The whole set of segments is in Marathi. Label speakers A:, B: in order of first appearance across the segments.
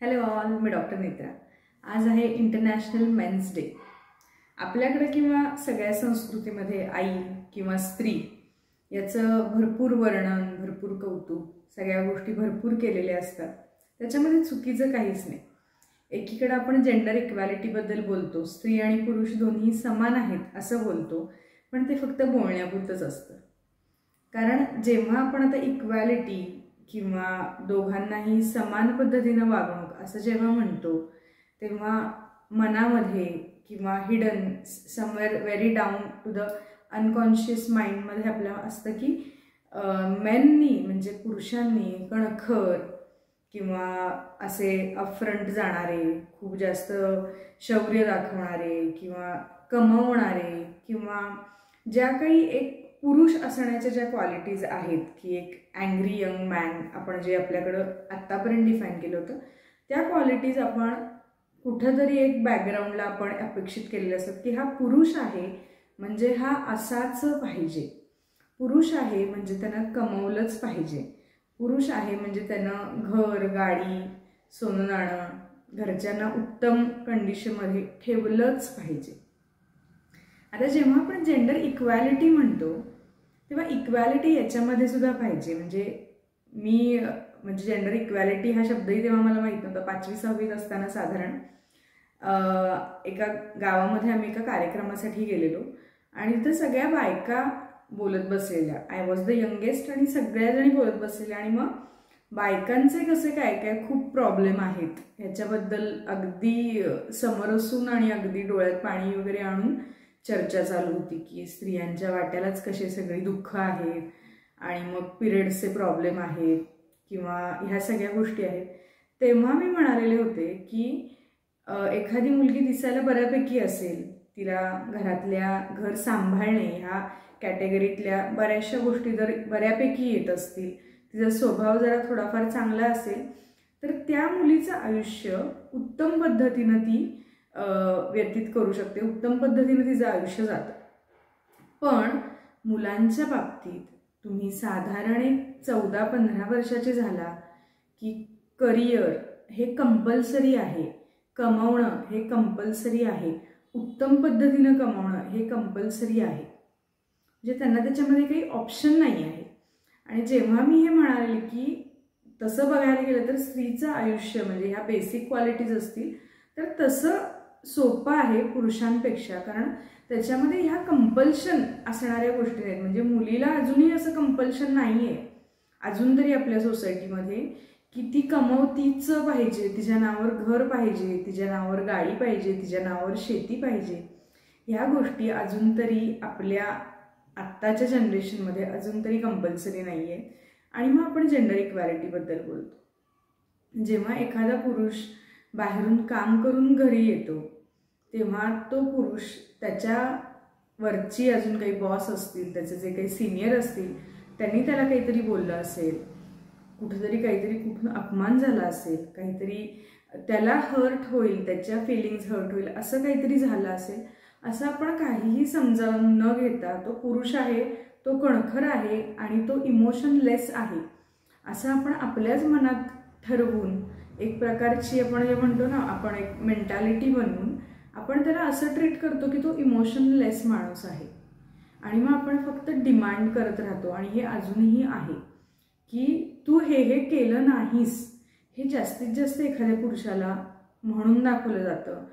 A: हॅलो ऑल, मी डॉक्टर नेत्रा। आज आहे इंटरनॅशनल मेन्स डे। आपल्याकडे किंवा सगळ्या संस्कृतीमध्ये आई किंवा स्त्री याचं भरपूर वर्णन, भरपूर कौतुक, सगळ्या गोष्टी भरपूर केलेल्या असतात। त्याच्यामध्ये चुकीचं काहीच नाही। एकीकडे आपण जेंडर इक्वॅलिटीबद्दल बोलतो, स्त्री आणि पुरुष दोन्ही समान आहेत असं बोलतो, पण ते फक्त बोलण्यापुरतंच असतं। कारण जेव्हा आपण आता इक्वॅलिटी किंवा दोघांनाही समान पद्धतीने वागणूक असं जेव्हा म्हणतो, तेव्हा मनामध्ये किंवा hidden somewhere very down to the unconscious माइंडमध्ये आपल्या असतं की मेननी म्हणजे पुरुषांनी कणखर किंवा असे अपफ्रंट जाणारे, खूप जास्त शौर्य दाखवणारे किंवा कमवणारे किंवा ज्या काही एक पुरुष असण्याच्या ज्या क्वालिटीज आहेत की एक अँग्री यंग मॅन आपण जे आपल्याकडं आत्तापर्यंत डिफाईन केलं होतं, त्या क्वालिटीज आपण कुठंतरी एक बॅकग्राऊंडला आपण अपेक्षित केलेले असतात की हा पुरुष आहे म्हणजे हा असाच पाहिजे, पुरुष आहे म्हणजे त्यानं कमवलंच पाहिजे, पुरुष आहे म्हणजे त्यानं घर, गाडी, सोनं नाणं, घरच्यांना उत्तम कंडिशनमध्ये ठेवलंच पाहिजे। आता जेव्हा आपण जेंडर इक्वॅलिटी म्हणतो तेव्हा इक्वॅलिटी याच्यामध्ये सुद्धा पाहिजे। म्हणजे जेंडर इक्वॅलिटी हा शब्दही तेव्हा मला माहीत नव्हता। 5वी-6वीत असताना साधारण एका गावामध्ये आम्ही एका कार्यक्रमासाठी गेलेलो आणि तिथं सगळ्या बायका बोलत बसलेल्या, आय वॉज द यंगेस्ट, आणि सगळ्याजणी बोलत बसलेल्या आणि मग बायकांचे कसे काय काय खूप प्रॉब्लेम आहेत ह्याच्याबद्दल अगदी समरसून आणि अगदी डोळ्यात पाणी वगैरे आणून चर्चा चालू होती की स्त्रियांच्या वाट्यालाच कसे सगळी दुःख आहेत आणि मग पिरियड्सचे प्रॉब्लेम आहेत किंवा ह्या सगळ्या गोष्टी आहेत। तेव्हा मी म्हणालेले होते की एखादी मुलगी दिसायला बऱ्यापैकी असेल, तिला घर सांभाळणे ह्या कॅटेगरीतल्या बऱ्याचशा गोष्टी जर बऱ्यापैकी येत असतील, तिचा स्वभाव जरा थोडाफार चांगला असेल, तर त्या मुलीचं आयुष्य उत्तम पद्धतीनं ती व्यतीत करू शकते, उत्तम पद्धतीने तिचं आयुष्य जातं। पण मुलांच्या बाबतीत तुम्ही साधारण 14-15 वर्षाचे झाला की करिअर हे कंपल्सरी आहे, कमवणं हे कंपल्सरी आहे, उत्तम पद्धतीनं कमवणं हे कंपल्सरी आहे, म्हणजे त्यांना त्याच्यामध्ये काही ऑप्शन नाही आहे। आणि जेव्हा मी हे म्हणाले की तसं बघायला गेलं तर स्त्रीचं आयुष्य म्हणजे ह्या बेसिक क्वालिटीज असतील तर तसं सोपं आहे पुरुषांपेक्षा, कारण त्याच्यामध्ये ह्या कंपल्शन असणाऱ्या गोष्टी आहेत। म्हणजे मुलीला अजूनही असं कंपल्शन नाही आहे अजून तरी आपल्या सोसायटीमध्ये की ती कमवतीच पाहिजे, तिच्या नावावर घर पाहिजे, तिच्या नावावर गाडी पाहिजे, तिच्या नावावर शेती पाहिजे। ह्या गोष्टी अजून तरी आपल्या आत्ताच्या जनरेशनमध्ये अजून तरी कंपल्सरी नाही आहे। आणि मग आपण जेंडर इक्वॅलिटीबद्दल बोलतो। जेव्हा एखादा पुरुष बाहेरून काम करून घरी येतो तेव्हा तो पुरुष त्याच्यावरची अजून काही बॉस असतील, त्याचे जे काही सिनियर असतील, त्यांनी त्याला काहीतरी बोललं असेल, कुठून अपमान झाला असेल, काहीतरी त्याला हर्ट होईल, त्याच्या फिलिंग्स हर्ट होईल, असं काहीतरी झालं असेल, असं आपण काहीही समजावून न घेता तो पुरुष आहे, तो कणखर आहे आणि तो इमोशनलेस आहे असं आपण आपल्याच मनात ठरवून एक प्रकारची आपण जे म्हणतो ना, आपण एक मेंटॅलिटी बनवून आपण त्याला असं ट्रीट करतो की तो इमोशनलेस माणूस आहे। आणि मग आपण फक्त डिमांड करत राहतो आणि हे अजूनही आहे की तू हे केलं नाहीस, हे जास्तीत जास्त एखाद्या पुरुषाला म्हणून दाखवलं जातं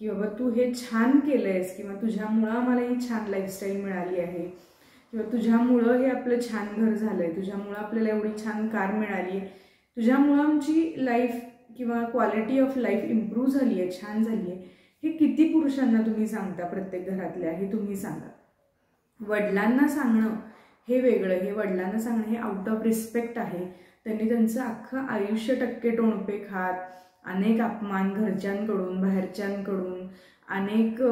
A: की बाबा तू हे छान केलंयस किंवा तुझ्यामुळं आम्हाला ही छान लाईफस्टाईल मिळाली आहे किंवा तुझ्यामुळं हे आपलं छान घर झालंय, तुझ्यामुळं आपल्याला एवढी छान कार मिळाली आहे, तुझ्यामुळं आमची लाईफ किंवा क्वालिटी ऑफ लाईफ इम्प्रूव्ह झाली आहे, छान झाली आहे। हे किती पुरुषांना तुम्ही सांगता प्रत्येक घरातल्या, हे तुम्ही सांगा। वडिलांना सांगणं हे वेगळं, हे वडिलांना सांगणं हे आउट ऑफ रिस्पेक्ट आहे। त्यांनी त्यांचं अख्खं आयुष्य टक्के टोणपे खात, अनेक अपमान घरच्यांकडून, बाहेरच्यांकडून, अनेक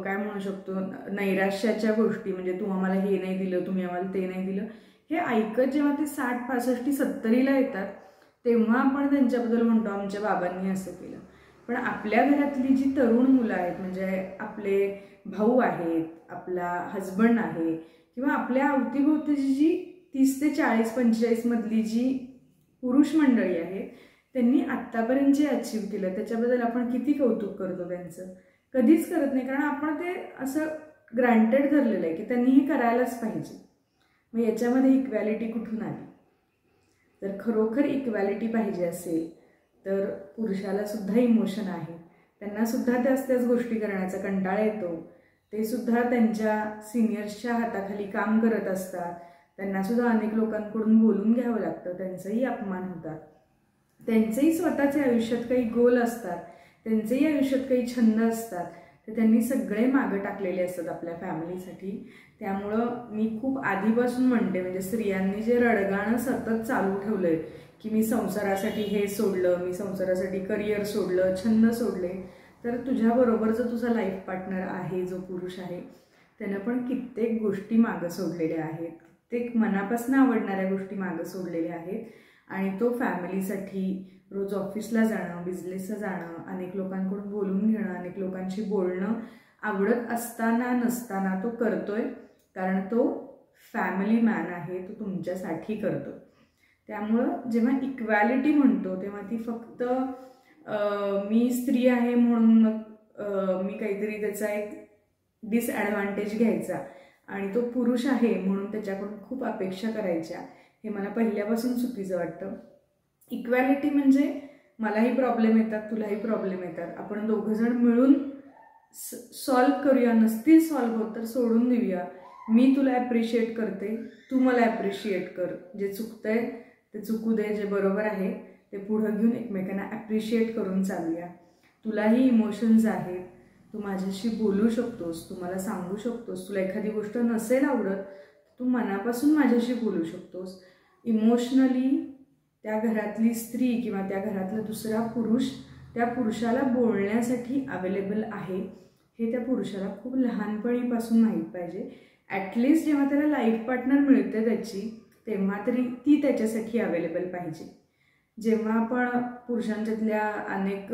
A: काय म्हणू शकतो नैराश्याच्या गोष्टी, म्हणजे तू आम्हाला हे नाही दिलं, तुम्ही आम्हाला ते नाही दिलं, हे ऐकत जेव्हा ते 60, 65, 70ला येतात तेव्हा आपण त्यांच्याबद्दल म्हणतो आमच्या बाबांनी असं केलं। पण आपल्या घरातली जी तरुण मुलं आहेत, म्हणजे आपले भाऊ आहेत, आपला हजबंड आहे किंवा आपल्या अवतीभोवतीची जी 30 ते 40-45 मधली जी पुरुष मंडळी आहेत, त्यांनी आत्तापर्यंत जे अचीव केलं त्याच्याबद्दल आपण किती कौतुक करतो त्यांचं? कधीच करत नाही, कारण आपण ते असं ग्रांटेड धरलेलं आहे की त्यांनी हे करायलाच पाहिजे. मग याच्यामध्ये इक्वॅलिटी कुठून आली? जर खरोखर इक्वॅलिटी पाहिजे असेल तर पुरुषाला सुद्धा इमोशन आहे, त्यांना सुद्धा त्याच गोष्टी करण्याचा कंटाळा येतो, ते सुद्धा त्यांच्या सिनियर्सच्या हाताखाली काम करत असतात, त्यांना सुद्धा अनेक लोकांकडून बोलून घ्यावं लागतं, त्यांचंही अपमान होतात, त्यांचेही स्वतःच्या आयुष्यात काही गोल असतात, त्यांचेही आयुष्यात काही छंद असतात, तर त्यांनी सगळे मागं टाकलेले असतात आपल्या फॅमिलीसाठी. त्यामुळं मी खूप आधीपासून म्हणते, म्हणजे स्त्रियांनी जे रडगाणं सतत चालू ठेवलं आहे की मी संसारासाठी हे सोडलं, मी संसारासाठी करिअर सोडलं, छंद सोडले, तर तुझ्याबरोबर जो तुझा लाईफ पार्टनर आहे, जो पुरुष आहे, त्यानं पण कित्येक गोष्टी मागं सोडलेल्या आहेत, कित्येक मनापासून आवडणाऱ्या गोष्टी मागं सोडलेल्या आहेत. आणि तो फॅमिलीसाठी रोज ऑफिसला जाणं, बिझनेसला जाणं, अनेक लोकांकडून बोलून घेणं, अनेक लोकांशी बोलणं आवडत असताना नसताना तो करतोय, कारण तो फॅमिली मॅन आहे, तो तुमच्यासाठी करतो. त्यामुळं जेव्हा इक्वॅलिटी म्हणतो तेव्हा ती फक्त मी स्त्री आहे म्हणून मी काहीतरी त्याचा एक डिसॲडव्हान्टेज घ्यायचा आणि तो पुरुष आहे म्हणून त्याच्याकडून खूप अपेक्षा करायच्या, हे मला पहिल्यापासून चुकीचं वाटतं. इक्वॅलिटी म्हणजे मलाही प्रॉब्लेम येतात, तुलाही प्रॉब्लेम येतात, आपण दोघंजण मिळून सॉल्व्ह करूया, नसतील सॉल्व्ह होत तर सोडून देऊया, मी तुला ॲप्रिशिएट करते, तू मला ॲप्रिशिएट कर, जे चुकतंय ते चुकू दे, जे बरोबर आहे ते पुढं घेऊन एकमेकांना ॲप्रिशिएट करून चालूया. तुलाही इमोशन्स आहेत, तू माझ्याशी बोलू शकतोस, तू मला सांगू शकतोस, तुला एखादी गोष्ट नसेल आवडत तू मनापासून माझ्याशी बोलू शकतोस. इमोशनली त्या घरातली स्त्री किंवा त्या घरातला दुसरा पुरुष त्या पुरुषाला बोलण्यासाठी अवेलेबल आहे, हे त्या पुरुषाला खूप लहानपणीपासून माहीत पाहिजे. ॲटलिस्ट जेव्हा त्याला लाईफ पार्टनर मिळते त्याची, तेव्हा तरी ती त्याच्यासाठी अवेलेबल पाहिजे. जेव्हा आपण पुरुषांच्यातल्या अनेक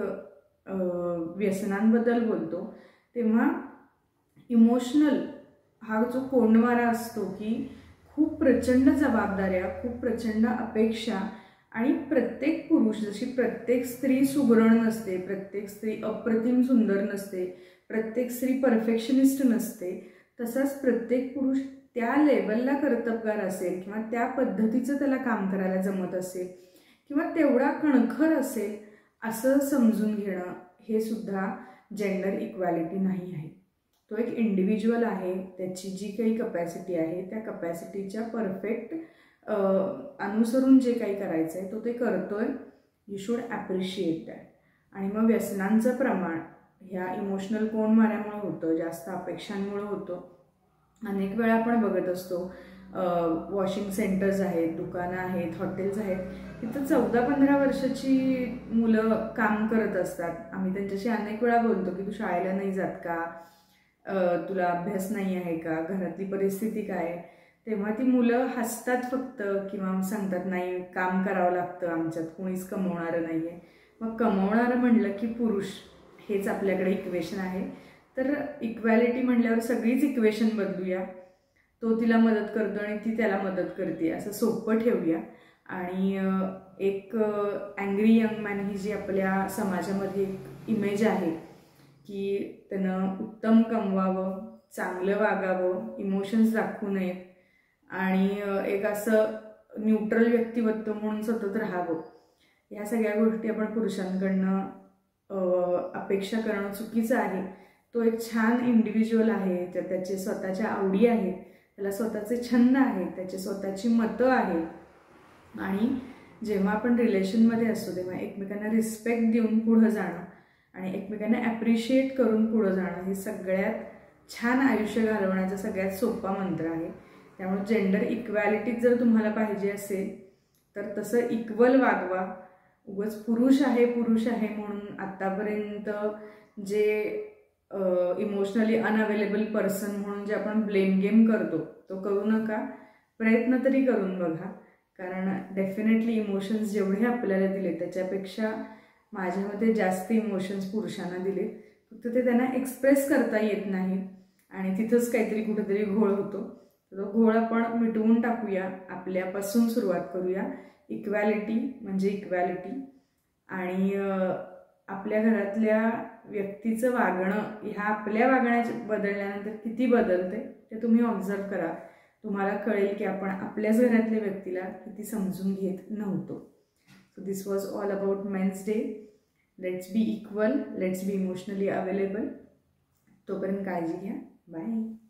A: व्यसनांबद्दल बोलतो तेव्हा इमोशनल हा जो कोंडमारा असतो की खूप प्रचंड जबाबदाऱ्या, खूप प्रचंड अपेक्षा, आणि प्रत्येक पुरुष, जशी प्रत्येक स्त्री सुगरण नसते, प्रत्येक स्त्री अप्रतिम सुंदर नसते, प्रत्येक स्त्री परफेक्शनिस्ट नसते, तसाच प्रत्येक पुरुष त्या लेवलला कर्तबगार असेल किंवा त्या पद्धतीचं त्याला काम करायला जमत असेल किंवा तेवढा कणखर असेल असं समजून घेणं, हे सुद्धा जेंडर इक्वॅलिटी नाही आहे. तो एक इंडिव्हिज्युअल आहे, त्याची जी काही कपॅसिटी आहे त्या कपॅसिटीच्या परफेक्ट अनुसरून जे काही करायचं आहे तो ते करतोय. You should appreciate that. आणि मग व्यसनांचं प्रमाण ह्या इमोशनल कोंडमाऱ्यामुळे होतं, जास्त अपेक्षांमुळे होतं. अनेक वेळा आपण बघत असतो वॉशिंग सेंटर्स आहेत, दुकानं आहेत, हॉटेल्स आहेत, तिथं 14-15 वर्षाची मुलं काम करत असतात. आम्ही त्यांच्याशी अनेक वेळा बोलतो की तू शाळेला नाही जात का, तुला अभ्यास नाही आहे का, घरातली परिस्थिती काय, तेव्हा ती मुलं हसतात फक्त किंवा सांगतात नाही काम करावं लागतं, आमच्यात कोणीच कमवणारं नाही आहे. मग कमवणारं म्हणलं की पुरुष, हेच आपल्याकडे इक्वेशन आहे. तर इक्वॅलिटी म्हणल्यावर सगळीच इक्वेशन बदलूया, तो तिला मदत करतो आणि ती त्याला मदत करते असं सोपं ठेवूया. आणि एक अँग्री यंग मॅन ही जी आपल्या समाजामध्ये एक इमेज आहे की त्यानं उत्तम कमवावं, चांगलं वागावं, इमोशन्स दाखवू नयेत आणि एक असं न्यूट्रल व्यक्तिमत्व म्हणून सतत राहावं, ह्या सगळ्या गोष्टी आपण पुरुषांकडनं अपेक्षा करणं चुकीचं आहे. तो एक छान इंडिव्हिज्युअल आहे, त्याचे स्वतःच्या आवडी आहेत, त्याला स्वतःचे छंद आहेत, त्याची स्वतःची मतं आहेत. आणि जेव्हा आपण रिलेशनमध्ये असतो तेव्हा एकमेकांना रिस्पेक्ट देऊन पुढं जाणं आणि एकमेकांना ॲप्रिशिएट करून पुढं जाणं, हे सगळ्यात छान आयुष्य घालवण्याचा सगळ्यात सोपा मंत्र आहे. त्यामुळे जेंडर इक्वॅलिटी जर तुम्हाला पाहिजे असेल तर तसं इक्वल वागवा. उगाच पुरुष आहे म्हणून आत्तापर्यंत जे इमोशनली अनअवेलेबल पर्सन म्हणून जे आपण ब्लेम गेम करतो तो करू नका. प्रयत्न तरी करून बघा, कारण डेफिनेटली इमोशन्स जेवढे आपल्याला दिले त्याच्यापेक्षा माझ्यामध्ये जास्त इमोशन्स पुरुषांना दिले, फक्त ते त्यांना एक्सप्रेस करता येत नाही आणि तिथंच काहीतरी कुठेतरी घोळ होतो. तो घोळ आपण मिटवून टाकूया, आपल्यापासून सुरुवात करूया. इक्वॅलिटी म्हणजे इक्वॅलिटी, आणि आपल्या घरातल्या व्यक्तीचं वागणं ह्या आपल्या वागण्याच्या बदलल्यानंतर किती बदलते ते तुम्ही ऑब्झर्व करा. तुम्हाला कळेल की आपण आपल्याच घरातल्या व्यक्तीला किती समजून घेत नव्हतो. So this was all about men's day. Let's be equal, let's be emotionally available. तोपर्यंत काळजी घ्या. बाय.